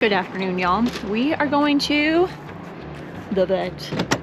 Good afternoon, y'all. We are going to the vet.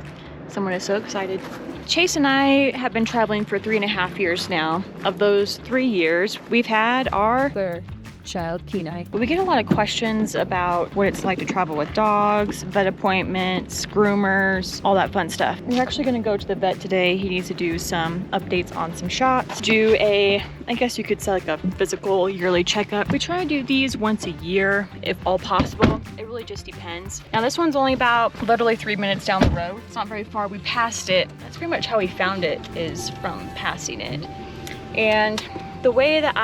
Someone is so excited. Chase and I have been traveling for 3.5 years now. Of those 3 years, we've had our child Kenai. We get a lot of questions about what it's like to travel with dogs, vet appointments, groomers, all that fun stuff. We're actually gonna go to the vet today. He needs to do some updates on some shots, do I guess you could say like a physical yearly checkup. We try to do these once a year, if all possible. It really just depends. Now this one's only about literally 3 minutes down the road. It's not very far. We passed it. That's pretty much how we found it, is from passing it. And the way that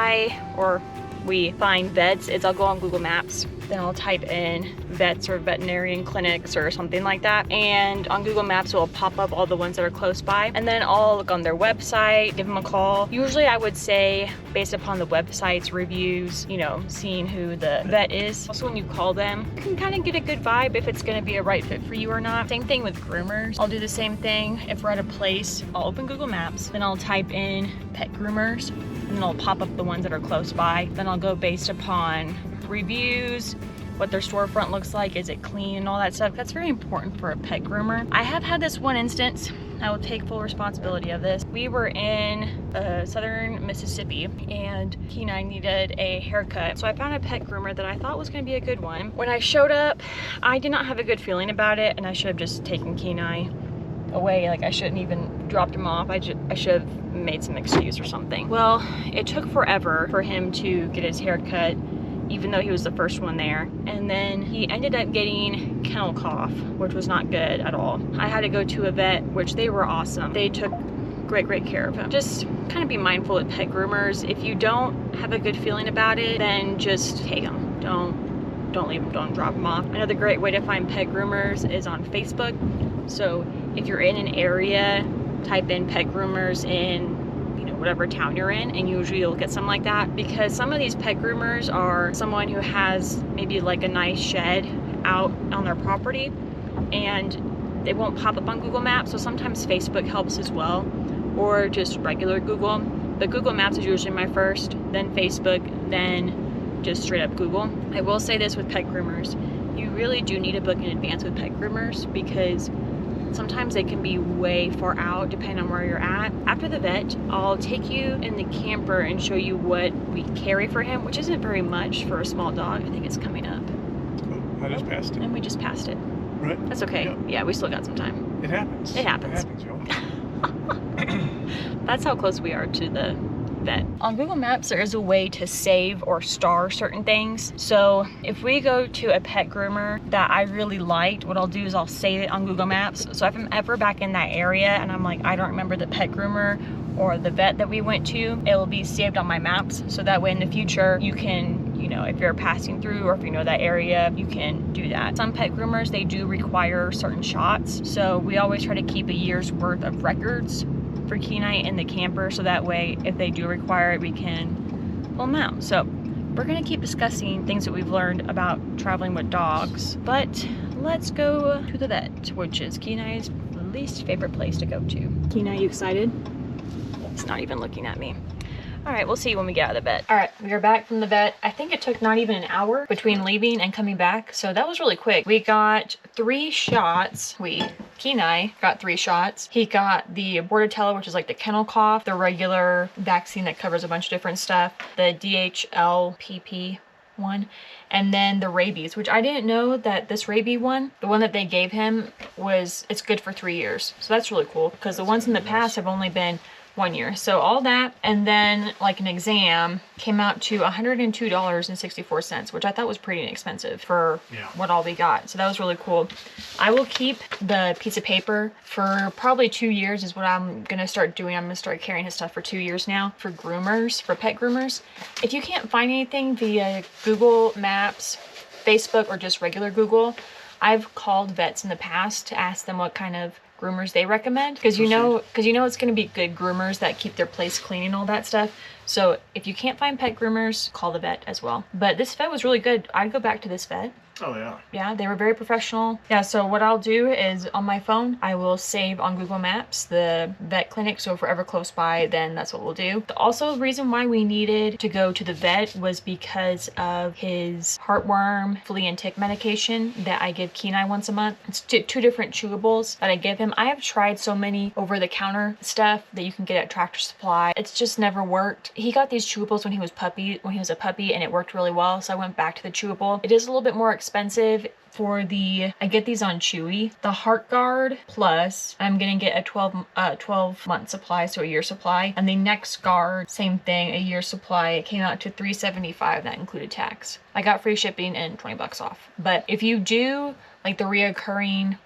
we find vets is I'll go on Google Maps, then I'll type in vets or veterinarian clinics or something like that, and on Google Maps it will pop up all the ones that are close by, and then I'll look on their website, give them a call. Usually I would say, based upon the website's reviews, you know, seeing who the vet is. Also, when you call them, you can kind of get a good vibe if it's going to be a right fit for you or not. Same thing with groomers. I'll do the same thing. If we're at a place, I'll open Google Maps, then I'll type in pet groomers, and then I'll pop up the ones that are close by. Then I'll go based upon reviews, what their storefront looks like, is it clean, and all that stuff. That's very important for a pet groomer. I have had this one instance. I will take full responsibility of this. We were in southern Mississippi and Kenai needed a haircut. So I found a pet groomer that I thought was gonna be a good one. When I showed up, I did not have a good feeling about it, and I should have just taken Kenai away. Like, I shouldn't even dropped him off. I should have made some excuse or something. Well, it took forever for him to get his hair cut, even though he was the first one there. And then he ended up getting kennel cough, which was not good at all. I had to go to a vet, which they were awesome. They took great care of him. Just kind of be mindful with pet groomers. If you don't have a good feeling about it, then just take them. Don't leave them, don't drop them off. Another great way to find pet groomers is on Facebook. So if you're in an area, type in pet groomers in whatever town you're in, and usually you'll get something like that, because some of these pet groomers are someone who has maybe like a nice shed out on their property, and they won't pop up on Google Maps. So sometimes Facebook helps as well, or just regular Google. But Google Maps is usually my first, then Facebook, then just straight up Google. I will say this with pet groomers, you really do need to book in advance with pet groomers, because sometimes they can be way far out depending on where you're at. After the vet, I'll take you in the camper and show you what we carry for him, which isn't very much for a small dog. I think it's coming up. Oh, I just passed it. And we just passed it. Right. That's okay. Yep. Yeah, we still got some time. It happens. It happens. It happens, y'all. That's how close we are to the vet. On Google Maps, there is a way to save or star certain things. So if we go to a pet groomer that I really liked, what I'll do is I'll save it on Google Maps. So if I'm ever back in that area and I'm like, I don't remember the pet groomer or the vet that we went to, it will be saved on my maps. So that way in the future, you can, if you're passing through or if you know that area, you can do that. Some pet groomers, they do require certain shots. So we always try to keep a year's worth of records for Kenai in the camper, so that way if they do require it, we can pull them out. So we're gonna keep discussing things that we've learned about traveling with dogs, but let's go to the vet, which is Kenai's least favorite place to go to. Kenai, you excited? It's not even looking at me. All right, we'll see when we get out of the vet. All right, we are back from the vet. I think it took not even an hour between leaving and coming back, so that was really quick. We got 3 shots. Kenai got 3 shots. He got the Bordetella, which is like the kennel cough, the regular vaccine that covers a bunch of different stuff, the DHLPP one, and then the rabies, which I didn't know that this rabies one, the one that they gave him, it's good for 3 years. So that's really cool, because the ones in the past have only been 1 year. So all that, and then like an exam, came out to $102.64, which I thought was pretty inexpensive for what all we got. So that was really cool. I will keep the piece of paper for probably 2 years is what I'm gonna start doing. I'm gonna start carrying his stuff for 2 years now for groomers, for pet groomers. If you can't find anything via Google Maps, Facebook, or just regular Google, I've called vets in the past to ask them what kind of groomers they recommend, because you know it's going to be good groomers that keep their place clean and all that stuff. So if you can't find pet groomers, call the vet as well. But this vet was really good. I'd go back to this vet. Oh yeah. Yeah, they were very professional. Yeah, so what I'll do is on my phone, I will save on Google Maps the vet clinic. So if we're ever close by, then that's what we'll do. Also, the reason why we needed to go to the vet was because of his heartworm, flea and tick medication that I give Kenai once a month. It's two different chewables that I give him. I have tried so many over-the-counter stuff that you can get at Tractor Supply. It's just never worked. He got these chewables when he was a puppy, and it worked really well. So I went back to the chewable. It is a little bit more expensive for I get these on Chewy. The Heart Guard Plus, I'm gonna get a 12 month supply, so a year supply. And the Next Guard, same thing, a year supply. It came out to $375, that included tax. I got free shipping and 20 bucks off. But if you do like the reoccurring,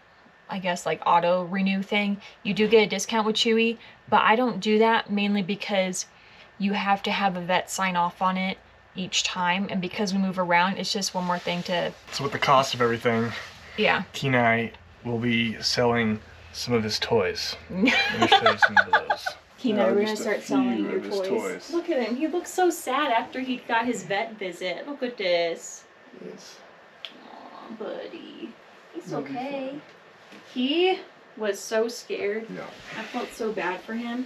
I guess like auto renew thing, you do get a discount with Chewy, but I don't do that mainly because you have to have a vet sign off on it each time, and because we move around, it's just one more thing to... So with the cost of everything, yeah, Kenai will be selling some of his toys. Let me show you some of those. Kenai, we're gonna Just a start few selling your of his toys. Look at him, he looks so sad after he got his vet visit. Look at this. Yes. Aw, buddy. He's okay. He was so scared. Yeah. I felt so bad for him.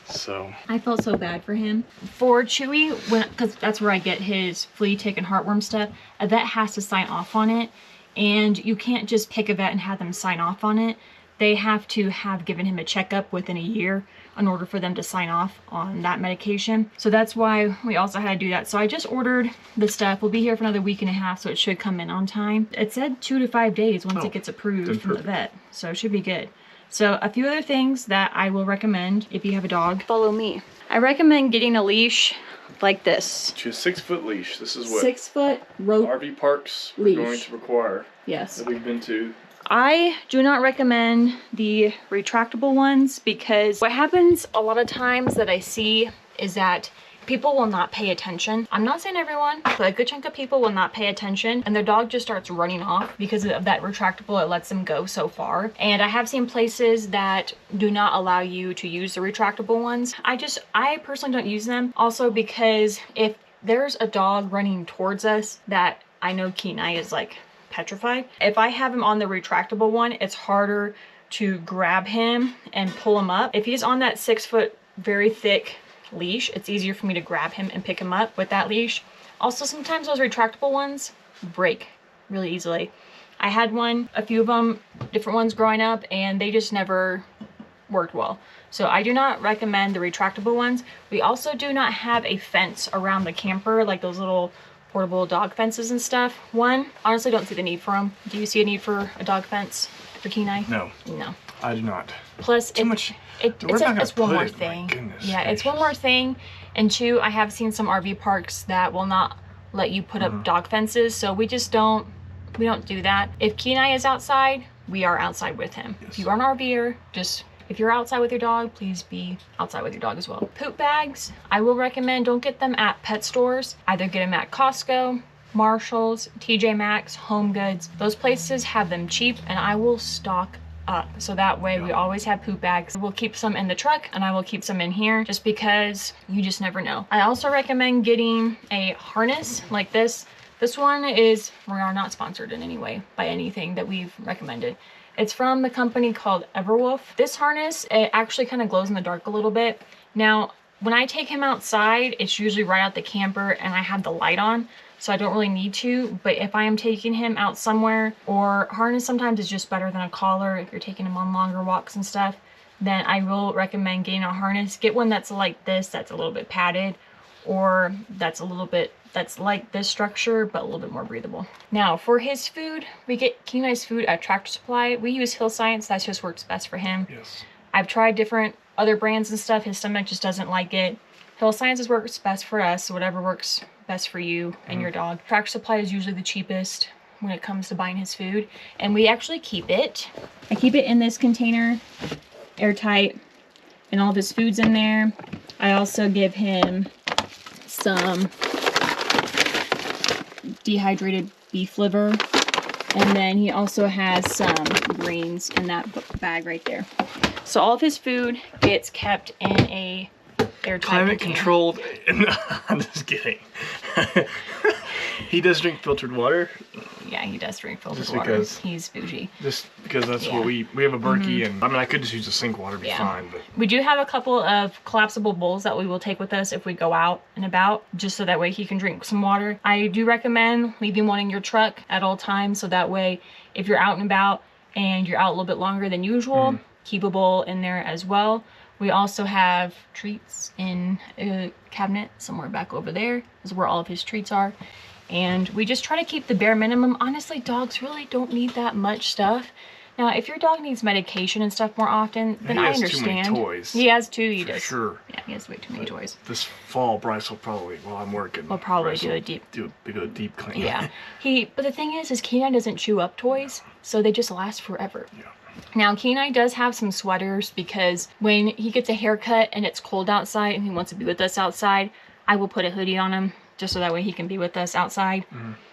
So I felt so bad for him. For Chewy, because that's where I get his flea, tick, and heartworm stuff, a vet has to sign off on it. And you can't just pick a vet and have them sign off on it. They have to have given him a checkup within a year in order for them to sign off on that medication. So that's why we also had to do that. So I just ordered the stuff. We'll be here for another week and a half, so it should come in on time. It said 2 to 5 days once it gets approved from the vet. So it should be good. So a few other things that I will recommend if you have a dog. Follow me. I recommend getting a leash like this. to a 6-foot leash. This is what 6 foot rope. RV parks are leash. going to require. Yes. That we've been to. I do not recommend the retractable ones because what happens a lot of times that I see is that people will not pay attention. I'm not saying everyone, but a good chunk of people will not pay attention and their dog just starts running off because of that retractable. It lets them go so far. And I have seen places that do not allow you to use the retractable ones. I personally don't use them. Also because if there's a dog running towards us that I know Kenai is like petrified, if I have him on the retractable one, it's harder to grab him and pull him up. If he's on that 6 foot, very thick leash, it's easier for me to grab him and pick him up with that leash. Also, sometimes those retractable ones break really easily. I had a few of them, different ones growing up, and they just never worked well. So I do not recommend the retractable ones. We also do not have a fence around the camper, like those little portable dog fences and stuff. Honestly don't see the need for them. Do you see a need for a dog fence for Kenai? No. No. I do not. Plus, Too much. It's one more thing. Yeah, it's one more thing. And two, I have seen some RV parks that will not let you put up dog fences, so we don't do that. If Kenai is outside, we are outside with him. Yes. If you are an RVer, if you're outside with your dog, please be outside with your dog as well. Poop bags, I will recommend don't get them at pet stores. Either get them at Costco, Marshall's, TJ Maxx, Home Goods. Those places have them cheap, and I will stock up. So that way we always have poop bags. We'll keep some in the truck and I will keep some in here just because you just never know. I also recommend getting a harness like this. This one we are not sponsored in any way by anything that we've recommended. It's from the company called Everwolf. This harness, it actually kind of glows in the dark a little bit. Now, when I take him outside, it's usually right out the camper and I have the light on, so I don't really need to. But if I am taking him out somewhere, or harness sometimes is just better than a collar if you're taking him on longer walks and stuff, then I will recommend getting a harness. Get one that's like this, that's a little bit padded, or that's like this structure, but a little bit more breathable. Now, for his food, we get Kenai's food at Tractor Supply. We use Hill Science, that just works best for him. Yes. I've tried different other brands and stuff. His stomach just doesn't like it. Hill Sciences works best for us, so whatever works best for you and your dog. Tractor Supply is usually the cheapest when it comes to buying his food, and we actually keep it. I keep it in this container, airtight, and all of his food's in there. I also give him some dehydrated beef liver, and then he also has some greens in that bag right there. So all of his food gets kept in a airtight Climate container. controlled. I'm just kidding. He does drink filtered water. Yeah, he does drink filtered Just water. because- He's bougie. Just because that's Yeah. what we have a Berkey, and I mean I could just use the sink water, be fine, but We do have a couple of collapsible bowls that we will take with us if we go out and about, just so that way he can drink some water. I do recommend leaving one in your truck at all times, so that way if you're out and about and you're out a little bit longer than usual, keep a bowl in there as well. We also have treats in a cabinet somewhere back over there. Is where all of his treats are. And we just try to keep the bare minimum. Honestly, dogs really don't need that much stuff. Now, if your dog needs medication and stuff more often, then I understand. He has too many toys. He has too, he For does. sure. Yeah, he has way too many toys. This fall, Bryce will probably, while I'm working, We'll probably Bryce do will a deep... do a deep clean. Yeah. But the thing is Kenai doesn't chew up toys, so they just last forever. Yeah. Now, Kenai does have some sweaters because when he gets a haircut and it's cold outside and he wants to be with us outside, I will put a hoodie on him just so that way he can be with us outside.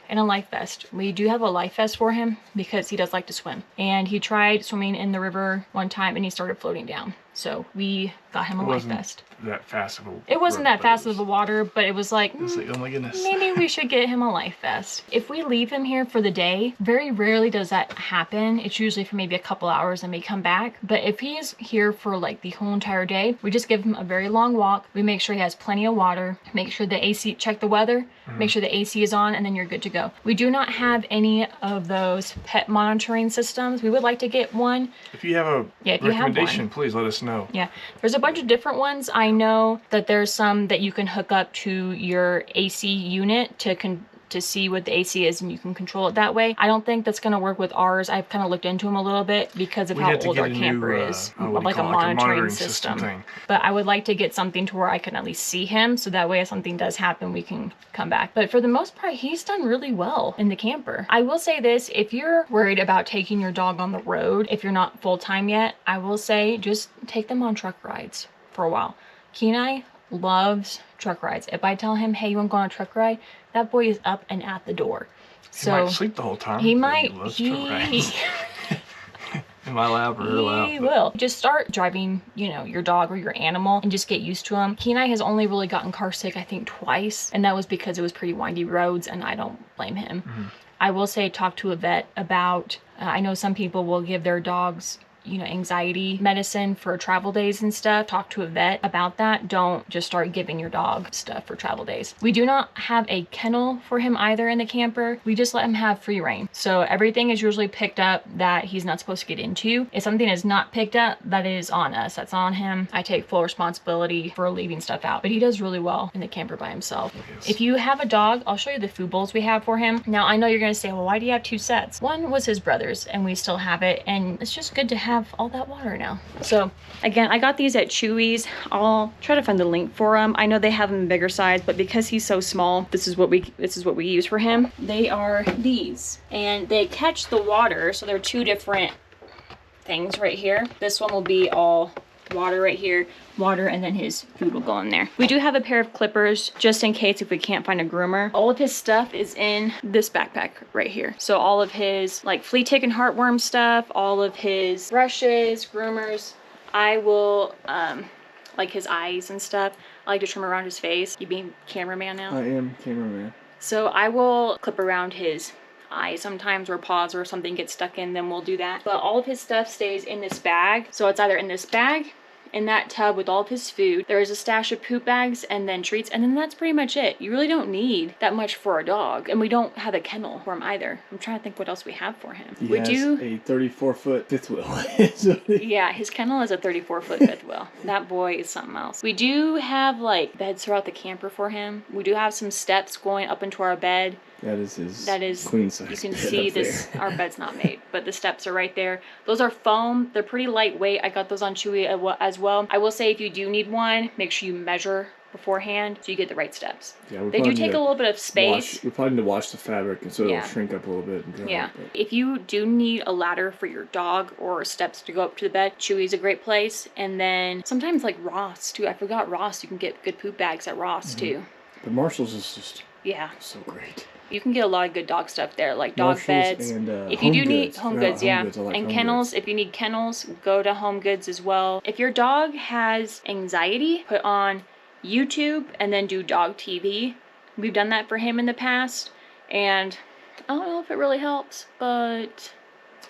And a life vest. We do have a life vest for him because he does like to swim. And he tried swimming in the river one time and he started floating down. So we got him a life vest. That fast of a It wasn't that fast of the water, but it was like, It's like, oh my goodness. maybe we should get him a life vest. If we leave him here for the day, very rarely does that happen. It's usually for maybe a couple hours and we come back. But if he is here for like the whole entire day, we just give him a very long walk. We make sure he has plenty of water, make sure the AC, check the weather, make sure the AC is on, and then you're good to go. We do not have any of those pet monitoring systems. We would like to get one. If you have a if you have recommendation, one. please let us know. Yeah, there's a bunch of different ones. I know that there's some that you can hook up to your AC unit to see what the AC is and you can control it that way. I don't think that's going to work with ours. I've kind of looked into them a little bit because of how old our camper is. Like a monitoring system. thing. But I would like to get something to where I can at least see him so that way if something does happen, we can come back. But for the most part, he's done really well in the camper. I will say this, if you're worried about taking your dog on the road, if you're not full-time yet, I will say just take them on truck rides for a while. Kenai loves truck rides. If I tell him, hey, you want to go on a truck ride? That boy is up and at the door. So he might sleep the whole time. He might. He loves truck rides. In my lap or her lap. He will. Just start driving, you know, your dog or your animal and just get used to him. Kenai has only really gotten car sick, I think, twice. And that was because it was pretty windy roads and I don't blame him. I will say talk to a vet about, I know some people will give their dogs, you know, anxiety medicine for travel days and stuff. Talk to a vet about that. Don't just start giving your dog stuff for travel days. We do not have a kennel for him either in the camper. We just let him have free reign. So everything is usually picked up that he's not supposed to get into. If something is not picked up, that is on us. That's on him. I take full responsibility for leaving stuff out, but he does really well in the camper by himself. Yes. If you have a dog, I'll show you the food bowls we have for him. Now, I know you're going to say, well, why do you have two sets? One was his brother's and we still have it. And it's just good to have all that water now. So again, I got these at Chewy's. I'll try to find the link for them. I know they have them in bigger size, but because he's so small, this is what we use for him. They are these and they catch the water. So they're two different things right here. This one will be all water right here, water, and then his food will go in there. We do have a pair of clippers just in case if we can't find a groomer. All of his stuff is in this backpack right here. So all of his like flea tick and heartworm stuff, all of his brushes, groomers. I will like his eyes and stuff. I like to trim around his face. You being cameraman now? I am cameraman. So I will clip around his eyes sometimes, or paws or something gets stuck in, then we'll do that. But all of his stuff stays in this bag. So it's either in this bag, in that tub with all of his food. There is a stash of poop bags and then treats, and then that's pretty much it. You really don't need that much for a dog. And we don't have a kennel for him either. I'm trying to think what else we have for him. He has a 34-foot fifth wheel. Yeah, his kennel is a 34-foot fifth wheel. That boy is something else. We do have like beds throughout the camper for him. We do have some steps going up into our bed. That is his queen size. You can bed see up this, there. our bed's not made, but the steps are right there. Those are foam. They're pretty lightweight. I got those on Chewy as well. I will say if you do need one, make sure you measure beforehand so you get the right steps. Yeah, they do take a little bit of space. We probably need to wash the fabric and so Yeah. it'll shrink up a little bit and dry. Yeah. But If you do need a ladder for your dog or steps to go up to the bed, Chewy's a great place. And then sometimes like Ross too. I forgot Ross. You can get good poop bags at Ross too. But Marshall's is just Yeah. so great. You can get a lot of good dog stuff there, like dog Marshalls beds. and, if you Home do need Goods. home Yeah, goods, Home yeah. Goods. I like And Home kennels, Goods. if you need kennels, go to Home Goods as well. If your dog has anxiety, put on YouTube and then do dog TV. We've done that for him in the past, and I don't know if it really helps, but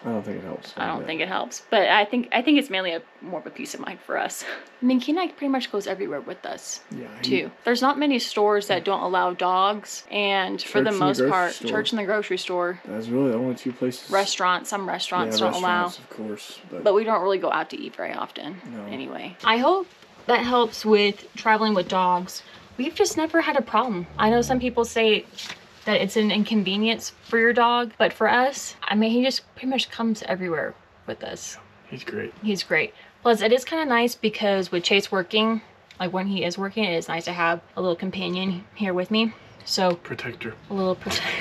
I don't think it helps. I don't think it helps. But I think it's mainly more of a peace of mind for us. I mean, Kenai pretty much goes everywhere with us, too. There's not many stores that don't allow dogs, and for the most part, church and the grocery store. That's really the only two places. Some restaurants don't allow. Of course. But we don't really go out to eat very often, No. anyway. I hope that helps with traveling with dogs. We've just never had a problem. I know some people say that it's an inconvenience for your dog, but for us, I mean, he just pretty much comes everywhere with us. He's great. He's great. Plus, it is kind of nice because with Chase working, like when he is working, it is nice to have a little companion here with me. So Protector. a little protector.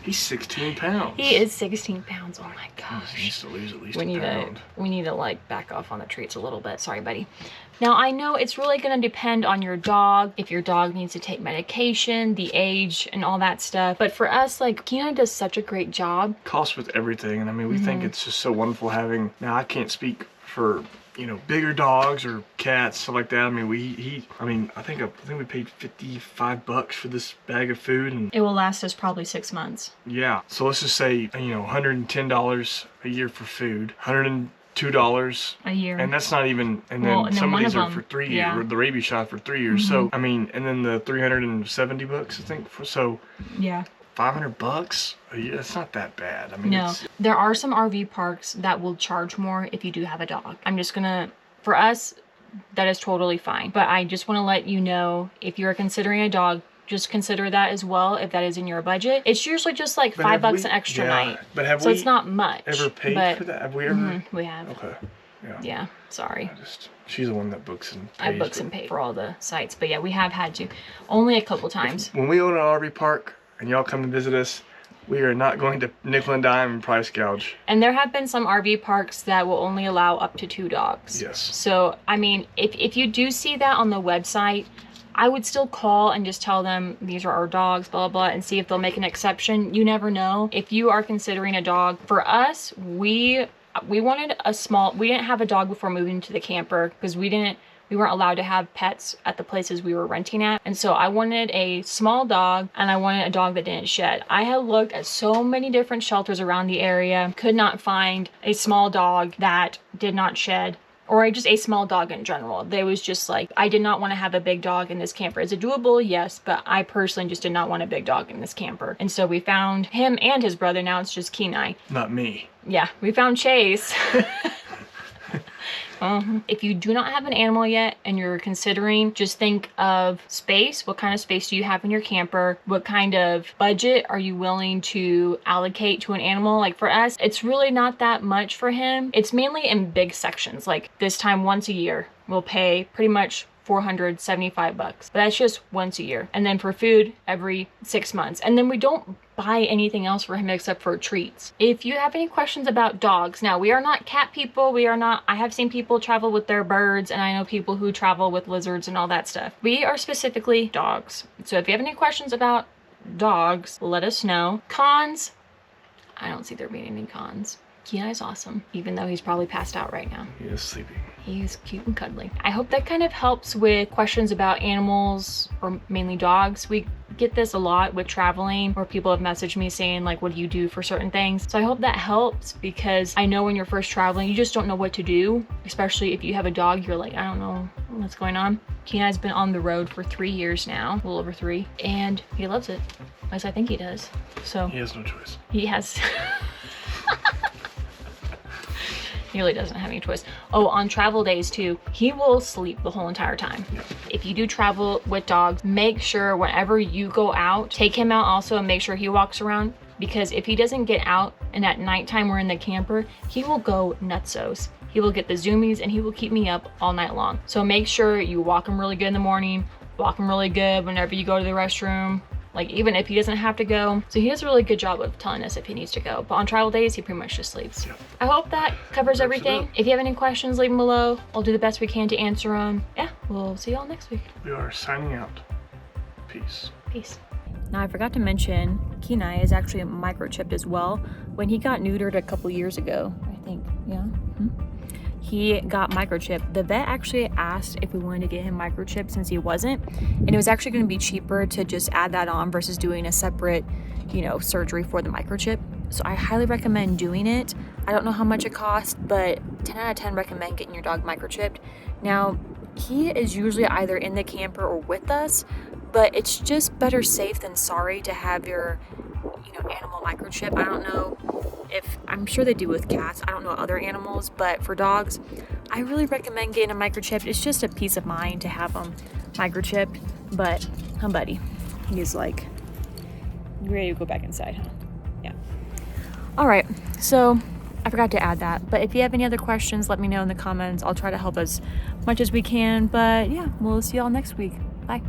He's 16 pounds. He is 16 pounds. Oh my gosh. He needs to lose at least we a need pound. we need to like back off on the treats a little bit. Sorry, buddy. Now I know it's really going to depend on your dog, if your dog needs to take medication, the age, and all that stuff. But for us, like, Kenai does such a great job. Costs with everything, and I mean, we think it's just so wonderful having. Now I can't speak for bigger dogs or cats, stuff like that. I mean, I think we paid $55 for this bag of food, and It will last us probably 6 months. yeah. So let's just say $110 a year for food, $102 A year. and that's not even. And then Well, and then some of one these of are them, for 3 years. yeah. The rabies shot for 3 years. So I mean, and then the $370, I think. So Yeah. $500 a year. That's not that bad. I mean, No, there are some RV parks that will charge more if you do have a dog. For us, that is totally fine. But I just want to let you know, if you're considering a dog, just consider that as well if that is in your budget. It's usually just like $5 an extra night. But have So we it's not much. ever paid for that? Have we ever? We have. Okay. Yeah. Yeah, sorry. She's the one that books and pays. I books and pay for all the sites. But yeah, we have had to. Only a couple times. When we own an RV park and y'all come to visit us, we are not going to nickel and dime and price gouge. And there have been some RV parks that will only allow up to 2 dogs. Yes. So, I mean, if you do see that on the website, I would still call and just tell them these are our dogs, blah, blah, and see if they'll make an exception. You never know. If you are considering a dog, for us, we wanted we didn't have a dog before moving to the camper because we weren't allowed to have pets at the places we were renting at. And so I wanted a small dog, and I wanted a dog that didn't shed. I had looked at so many different shelters around the area, could not find a small dog that did not shed, or just a small dog in general. They was just like, I did not want to have a big dog in this camper. Is it doable? Yes, but I personally just did not want a big dog in this camper. And so we found him and his brother. Now it's just Kenai. Not me. Yeah, we found Chase. If you do not have an animal yet and you're considering, just think of space. What kind of space do you have in your camper? What kind of budget are you willing to allocate to an animal? Like for us, it's really not that much for him. It's mainly in big sections. Like this time once a year, we'll pay pretty much $475, but that's just once a year. And then for food every 6 months. And then we don't buy anything else for him except for treats. If you have any questions about dogs, now we are not cat people. I have seen people travel with their birds, and I know people who travel with lizards and all that stuff. We are specifically dogs. So if you have any questions about dogs, let us know. Cons, I don't see there being any cons. Kenai's awesome, even though he's probably passed out right now. He is sleeping. He is cute and cuddly. I hope that kind of helps with questions about animals, or mainly dogs. We get this a lot with traveling, where people have messaged me saying like, what do you do for certain things? So I hope that helps, because I know when you're first traveling, you just don't know what to do. Especially if you have a dog, you're like, I don't know what's going on. Kenai's been on the road for 3 years now, a little over 3, and he loves it. At least I think he does. So He has no choice. he has. He really doesn't have any choice. Oh, on travel days too, he will sleep the whole entire time. Yeah. If you do travel with dogs, make sure whenever you go out, take him out also and make sure he walks around, because if he doesn't get out and at nighttime we're in the camper, he will go nutsos. He will get the zoomies and he will keep me up all night long. So make sure you walk him really good in the morning, walk him really good whenever you go to the restroom. Like even if he doesn't have to go. So he does a really good job of telling us if he needs to go. But on travel days, he pretty much just sleeps. Yeah. I hope that covers everything. If you have any questions, leave them below. I'll do the best we can to answer them. Yeah, we'll see y'all next week. We are signing out. Peace. Peace. Now I forgot to mention, Kenai is actually microchipped as well. When he got neutered a couple years ago, I think, yeah. he got microchipped. The vet actually asked if we wanted to get him microchipped since he wasn't, and it was actually going to be cheaper to just add that on versus doing a separate, you know, surgery for the microchip. So I highly recommend doing it. I don't know how much it costs, but 10 out of 10 recommend getting your dog microchipped. Now, he is usually either in the camper or with us, but it's just better safe than sorry to have your, you know, animal microchip. I don't know if, I'm sure they do with cats. I don't know other animals, but for dogs, I really recommend getting a microchip. It's just a peace of mind to have them microchipped. But, buddy, he's like, you ready to go back inside, huh? Yeah. All right, so I forgot to add that, but if you have any other questions, let me know in the comments. I'll try to help as much as we can, but yeah, we'll see y'all next week. Bye.